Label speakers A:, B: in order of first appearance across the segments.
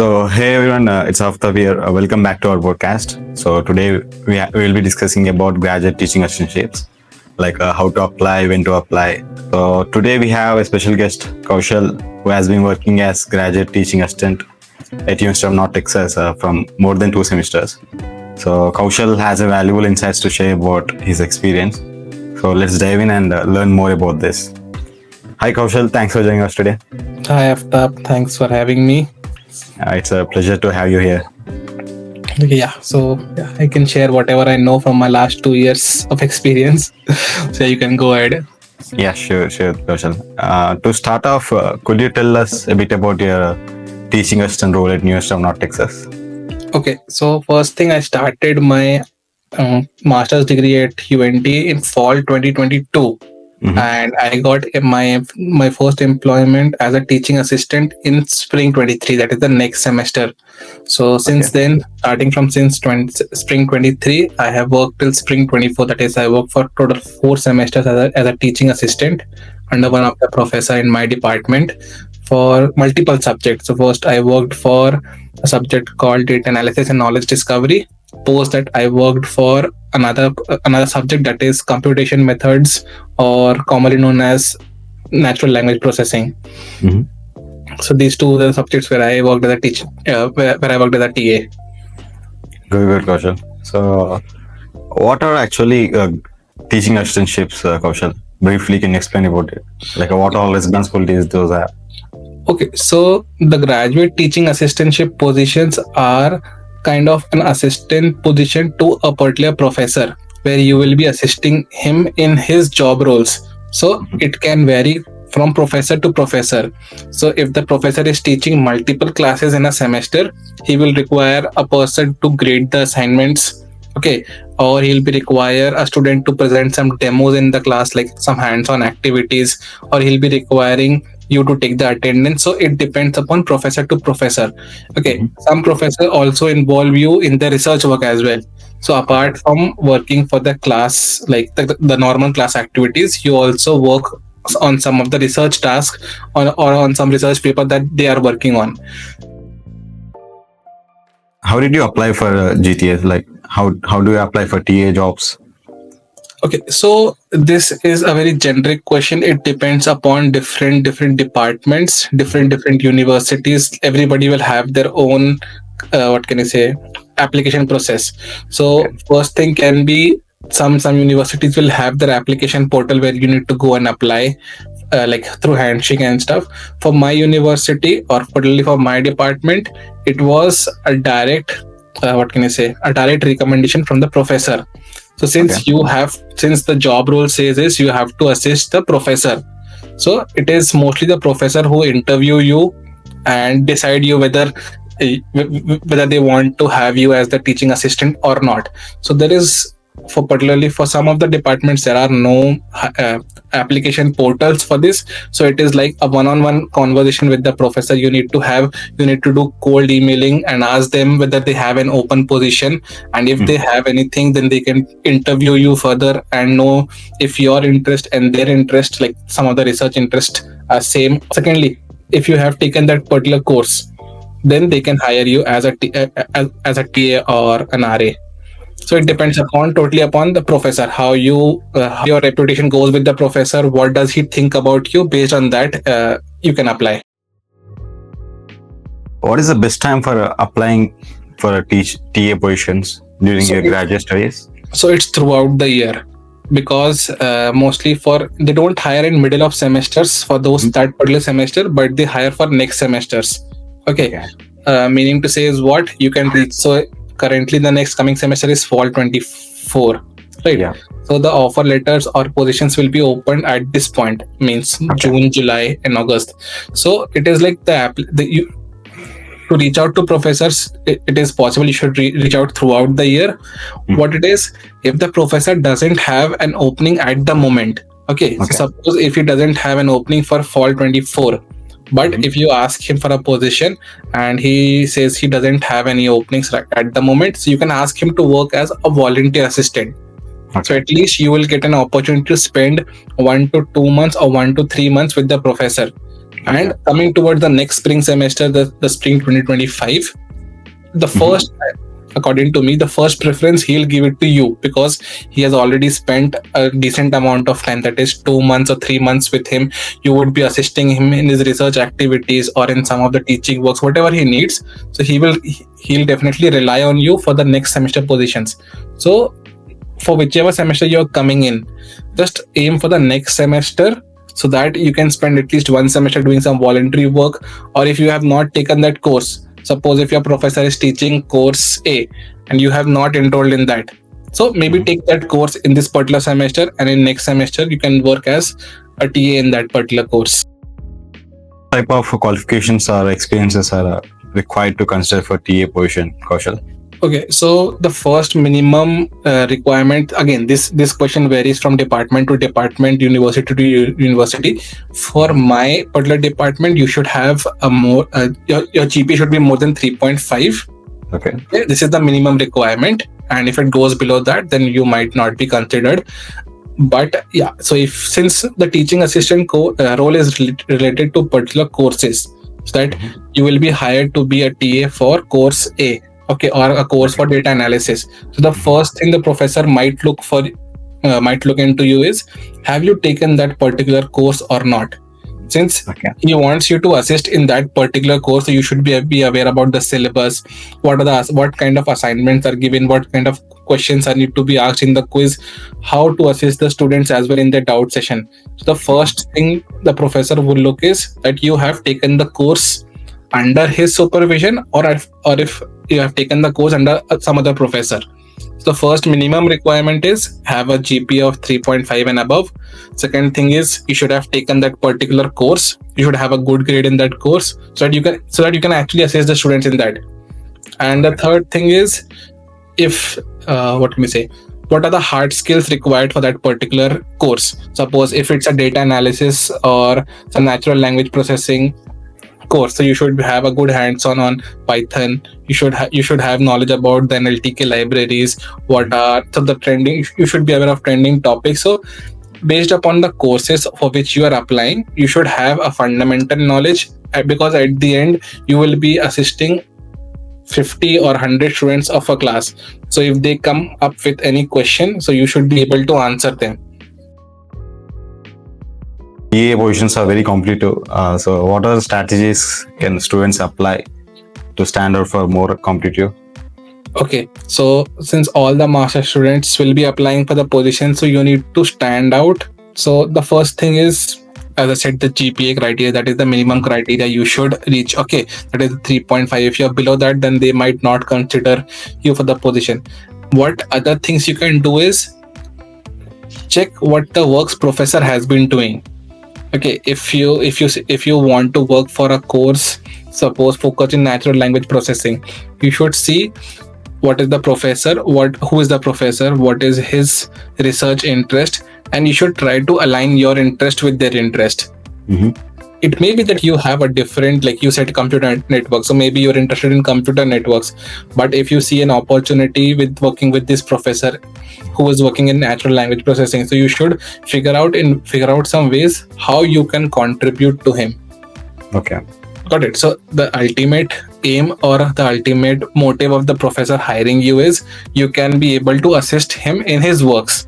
A: So, hey everyone, it's Aftab here. Welcome back to our podcast. So, today we will be discussing about graduate teaching assistantships, like how to apply, when to apply. So, today we have a special guest, Kaushal, who has been working as graduate teaching assistant at University of North Texas from more than 2 semesters. So, Kaushal has a valuable insights to share about his experience. So, let's dive in and learn more about this. Hi, Kaushal. Thanks for joining us today.
B: Hi, Aftab. Thanks for having me.
A: It's a pleasure to have you here.
B: I can share whatever I know from my last 2 years of experience. So you can go ahead.
A: Yeah, sure, Kaushal. To start off, could you tell us a bit about your teaching assistant role at University of North Texas?
B: Okay, so first thing, I started my master's degree at UNT in fall 2022. And I got my first employment as a teaching assistant in spring 23. That is the next semester. So since then, starting from spring 23, I have worked till spring 24. That is, I worked for total 4 semesters as a teaching assistant under one of the professor in my department for multiple subjects. So first, I worked for a subject called data analysis and knowledge discovery. Post that, I worked for another subject, that is computation methods, or commonly known as natural language processing. So these two are the subjects where I worked as a teacher, where I worked as a TA.
A: Good, Kaushal. So, what are actually teaching assistantships, Kaushal? Briefly, can you explain about it? Like, what all responsibilities those are?
B: Okay, so the graduate teaching assistantship positions are kind of an assistant position to a particular professor, where you will be assisting him in his job roles. So it can vary from professor to professor. So if the professor is teaching multiple classes in a semester, he will require a person to grade the assignments, okay, or he'll be require a student to present some demos in the class, like some hands-on activities, or he'll be requiring you to take the attendance. So it depends upon professor to professor. Okay, some professor also involve you in the research work as well. So apart from working for the class, like the normal class activities, you also work on some of the research tasks or on some research paper that they are working on.
A: How did you apply for GTS? Like, how do you apply for TA jobs?
B: Okay, so this is a very generic question. It depends upon different departments, different universities. Everybody will have their own application process. So first thing can be, some universities will have their application portal where you need to go and apply, like through handshake and stuff. For my university, or particularly for my department, it was a direct recommendation from the professor. So since the job role says is you have to assist the professor, so it is mostly the professor who interview you and decide you whether they want to have you as the teaching assistant or not. So there is, particularly for some of the departments, there are no application portals for this. So it is like a one-on-one conversation with the professor. You need to do cold emailing and ask them whether they have an open position, and if they have anything, then they can interview you further and know if your interest and their interest, like some of the research interest, are same. Secondly, if you have taken that particular course, then they can hire you as a TA or an RA. So it depends totally upon the professor, how your reputation goes with the professor. What does he think about you? Based on that, you can apply.
A: What is the best time for applying for TA positions during your graduate studies?
B: So it's throughout the year, because mostly they don't hire in middle of semesters for those that particular semester, but they hire for next semesters. Okay. Meaning to say is what you can reach. So currently the next coming semester is fall 24, right? Yeah. So the offer letters or positions will be opened at this point, means June, July and August. So it is like to reach out to professors, it is possible you should reach out throughout the year. What it is, if the professor doesn't have an opening at the moment, okay. So suppose if he doesn't have an opening for fall 24, but if you ask him for a position and he says he doesn't have any openings at the moment, so you can ask him to work as a volunteer assistant. So at least you will get an opportunity to spend 1 to 2 months or 1 to 3 months with the professor. And coming towards the next spring semester, the spring 2025, the first, according to me, the first preference he'll give it to you, because he has already spent a decent amount of time, that is 2 months or 3 months with him. You would be assisting him in his research activities or in some of the teaching works, whatever he needs. So he'll definitely rely on you for the next semester positions. So for whichever semester you're coming in, just aim for the next semester, so that you can spend at least one semester doing some voluntary work. Or if you have not taken that course, suppose if your professor is teaching course A and you have not enrolled in that, so maybe take that course in this particular semester, and in next semester you can work as a TA in that particular course.
A: Type of qualifications or experiences are required to consider for TA position, Kaushal?
B: Okay, so the first minimum requirement, again, this question varies from department to department, university to university. For my particular department, you should have a more your GPA should be more than 3.5.
A: Okay.
B: This is the minimum requirement, and if it goes below that, then you might not be considered. But yeah, so since the teaching assistant role is related to particular courses, so that you will be hired to be a TA for course A, okay, or a course for data analysis. So the first thing the professor might look into you is, have you taken that particular course or not? Since he wants you to assist in that particular course, so you should be aware about the syllabus, what kind of assignments are given, what kind of questions are need to be asked in the quiz, how to assist the students as well in their doubt session. So the first thing the professor will look is that you have taken the course under his supervision, or if you have taken the course under some other professor. So the first minimum requirement is have a GPA of 3.5 and above. Second thing is you should have taken that particular course. You should have a good grade in that course, so that you can actually assess the students in that. And the third thing is, what are the hard skills required for that particular course? Suppose if it's a data analysis or some natural language processing course, so you should have a good hands-on on Python. You should have knowledge about the NLTK libraries. The trending, you should be aware of trending topics. So based upon the courses for which you are applying, you should have a fundamental knowledge, because at the end you will be assisting 50 or 100 students of a class. So if they come up with any question, so you should be able to answer them.
A: TA positions are very competitive. So what are the strategies can students apply to stand out for more competitive?
B: Okay, so since all the master students will be applying for the position, so you need to stand out. So the first thing is, as I said, the GPA criteria, that is the minimum criteria you should reach. Okay, that is 3.5. If you're below that, then they might not consider you for the position. What other things you can do is check what the works professor has been doing. Okay, if you want to work for a course, suppose focus in natural language processing, you should see what is the professor, who is the professor, what is his research interest, and you should try to align your interest with their interest. It may be that you have a different, like you said, computer network, so maybe you're interested in computer networks, but if you see an opportunity with working with this professor who is working in natural language processing, so you should figure out some ways how you can contribute to him.
A: Okay,
B: got it. So the ultimate aim or the ultimate motive of the professor hiring you is you can be able to assist him in his works.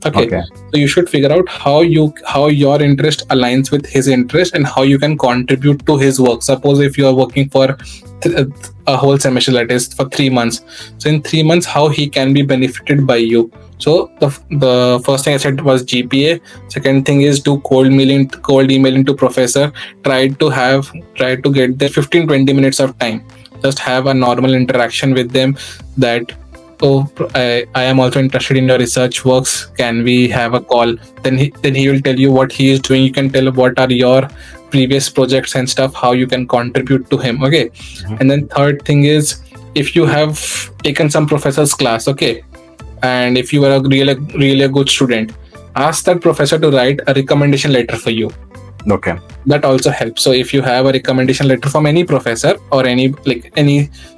B: Okay. So you should figure out how your interest aligns with his interest and how you can contribute to his work. Suppose if you are working for a whole semester, that is for 3 months. So in 3 months, how he can be benefited by you. So the first thing I said was GPA. Second thing is do cold emailing to professor. Try to get there 15-20 minutes of time. Just have a normal interaction with them, that I am also interested in your research works. Can we have a call? Then he will tell you what he is doing. You can tell what are your previous projects and stuff, how you can contribute to him. Okay. And then third thing is, if you have taken some professor's class, okay, and if you are a really good student, ask that professor to write a recommendation letter for you.
A: Okay.
B: That also helps. So if you have a recommendation letter from any professor or any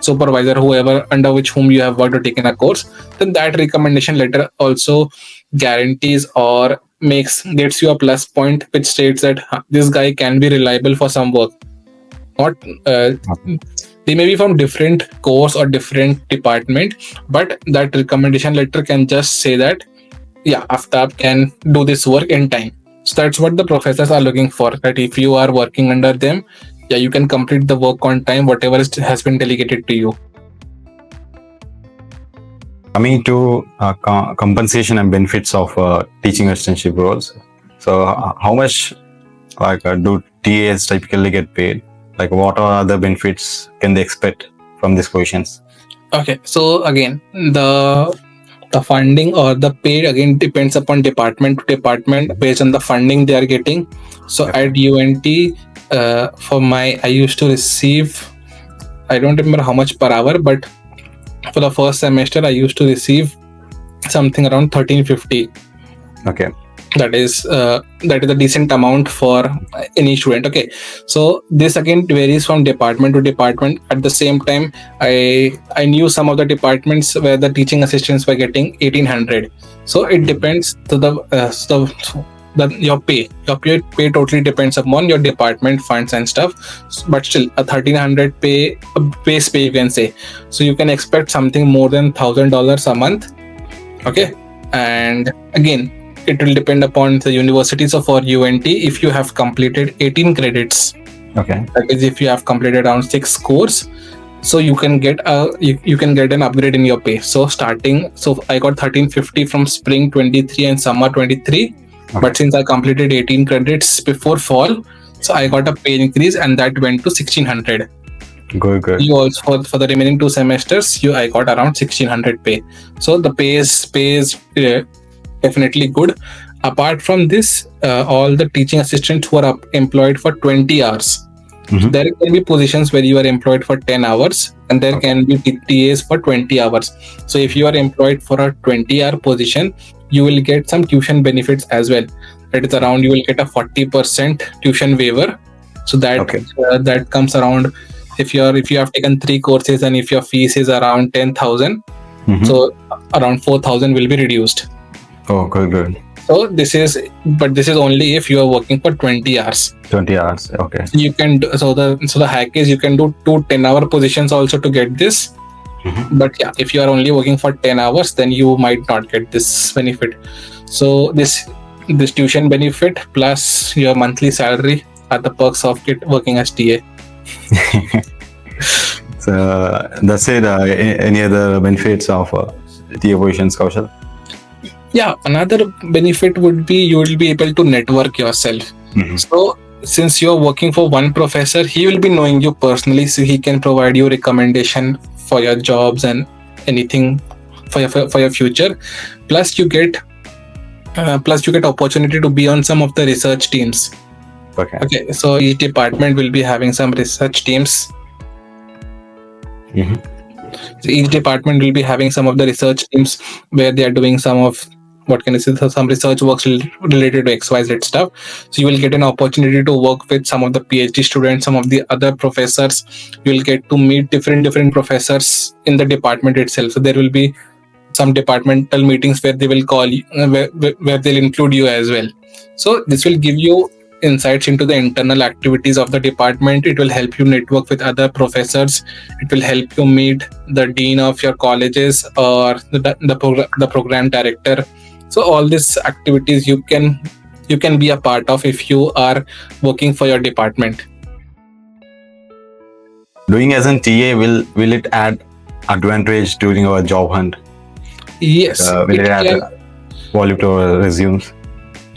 B: supervisor, whoever under whom you have worked or taken a course, then that recommendation letter also guarantees or gets you a plus point which states that this guy can be reliable for some work. Not they may be from different course or different department, but that recommendation letter can just say that Aftab can do this work in time. So that's what the professors are looking for, that if you are working under them, you can complete the work on time, whatever has been delegated to you.
A: Coming to compensation and benefits of teaching assistantship roles. So how much do TAs typically get paid? Like what are the benefits can they expect from these positions?
B: Okay, so again, the funding or the pay again depends upon department to department based on the funding they are getting. So at UNT, I used to receive, I don't remember how much per hour, but for the first semester I used to receive something around 1350.
A: Okay.
B: That is a decent amount for any student. Okay, so this again varies from department to department. At the same time, I knew some of the departments where the teaching assistants were getting 1800. So it depends to your pay totally depends upon your department funds and stuff, but still a 1300 base pay you can say. So you can expect something more than $1,000 a month. Okay, and again, it will depend upon the university. So for UNT, if you have completed 18 credits,
A: okay,
B: that is if you have completed around 6 courses, so you can get an upgrade in your pay. So I got 1350 from spring 23 and summer 23. Okay. But since I completed 18 credits before fall, so I got a pay increase and that went to 1600.
A: Good.
B: You also for the remaining 2 semesters, I got around 1600 pay. So the pay is definitely good. Apart from this, all the teaching assistants who are employed for 20 hours. Mm-hmm. There can be positions where you are employed for 10 hours and there can be TAs for 20 hours. So if you are employed for a 20-hour position, you will get some tuition benefits as well. That is around, you will get a 40% tuition waiver. So that comes around, if you have taken 3 courses and if your fees is around 10,000, mm-hmm. so around 4,000 will be reduced.
A: Oh, good.
B: So this is only if you are working for 20 hours.
A: 20 hours, okay.
B: You can the hack is you can do 2 10-hour positions also to get this. Mm-hmm. But if you are only working for 10 hours, then you might not get this benefit. So this tuition benefit plus your monthly salary are the perks of working as TA.
A: So that's it. Any other benefits of TA positions, Kaushal?
B: Yeah, another benefit would be you will be able to network yourself. Mm-hmm. So since you're working for one professor, he will be knowing you personally, so he can provide you recommendation for your jobs and anything for your future. Plus you get opportunity to be on some of the research teams. Okay. So each department will be having some research teams. Mm-hmm. So each department will be having some of the research teams where they are doing some research works related to XYZ stuff. So you will get an opportunity to work with some of the PhD students, some of the other professors. You will get to meet different professors in the department itself. So there will be some departmental meetings where they will call you, where they'll include you as well. So this will give you insights into the internal activities of the department. It will help you network with other professors. It will help you meet the dean of your colleges or the program director. So all these activities you can be a part of if you are working for your department.
A: Doing as an TA, will it add advantage during our job hunt?
B: Yes.
A: Will it add volume to our resumes?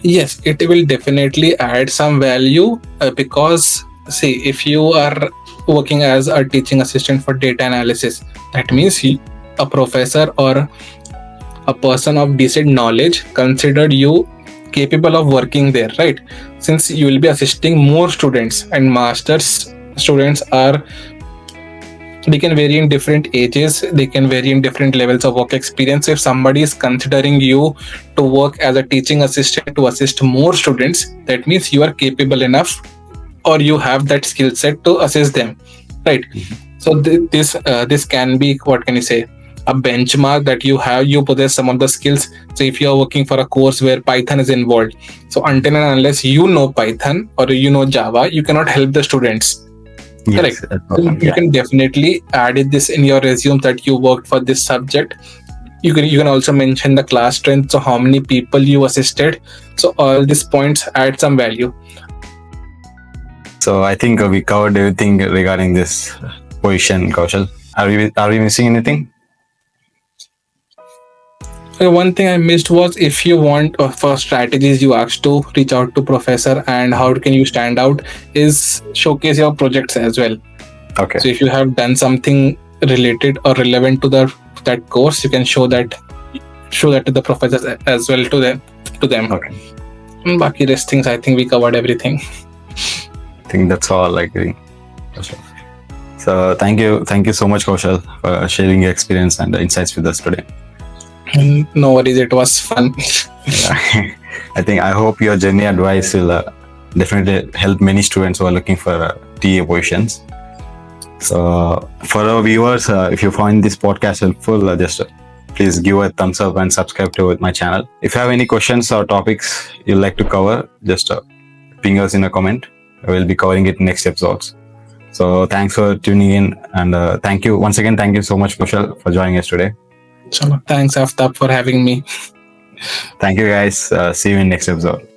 B: Yes, it will definitely add some value because see, if you are working as a teaching assistant for data analysis, that means a professor or a person of decent knowledge considered you capable of working there, right? Since you will be assisting more students, and master's students they can vary in different ages, they can vary in different levels of work experience. If somebody is considering you to work as a teaching assistant to assist more students, that means you are capable enough or you have that skill set to assist them, right? Mm-hmm. So this can be, what can you say, a benchmark that you possess some of the skills. So if you are working for a course where Python is involved, so until and unless you know Python or you know Java, you cannot help the students.
A: Yes,
B: Correct. So you can definitely add this in your resume that you worked for this subject. You can also mention the class strength, so how many people you assisted. So all these points add some value.
A: So I think we covered everything regarding this position, Kaushal. Are we missing anything?
B: One thing I missed was, if you want for strategies, you asked to reach out to professor and how can you stand out, is showcase your projects as well.
A: Okay.
B: So if you have done something related or relevant to that course, you can show that to the professors as well, to them.
A: Okay.
B: And baki rest things, I think we covered everything.
A: I think that's all. I agree. So thank you so much, Kaushal, for sharing your experience and insights with us today.
B: No worries, it was fun.
A: Yeah. I hope your journey advice will definitely help many students who are looking for TA positions. So for our viewers, if you find this podcast helpful, just please give a thumbs up and subscribe to my channel. If you have any questions or topics you'd like to cover, just ping us in a comment. I will be covering it in next episodes. So thanks for tuning in, and thank you once again. Thank you so much, Kaushal, for joining us today.
B: So thanks, Aftab, for having me.
A: Thank you, guys. See you in next episode.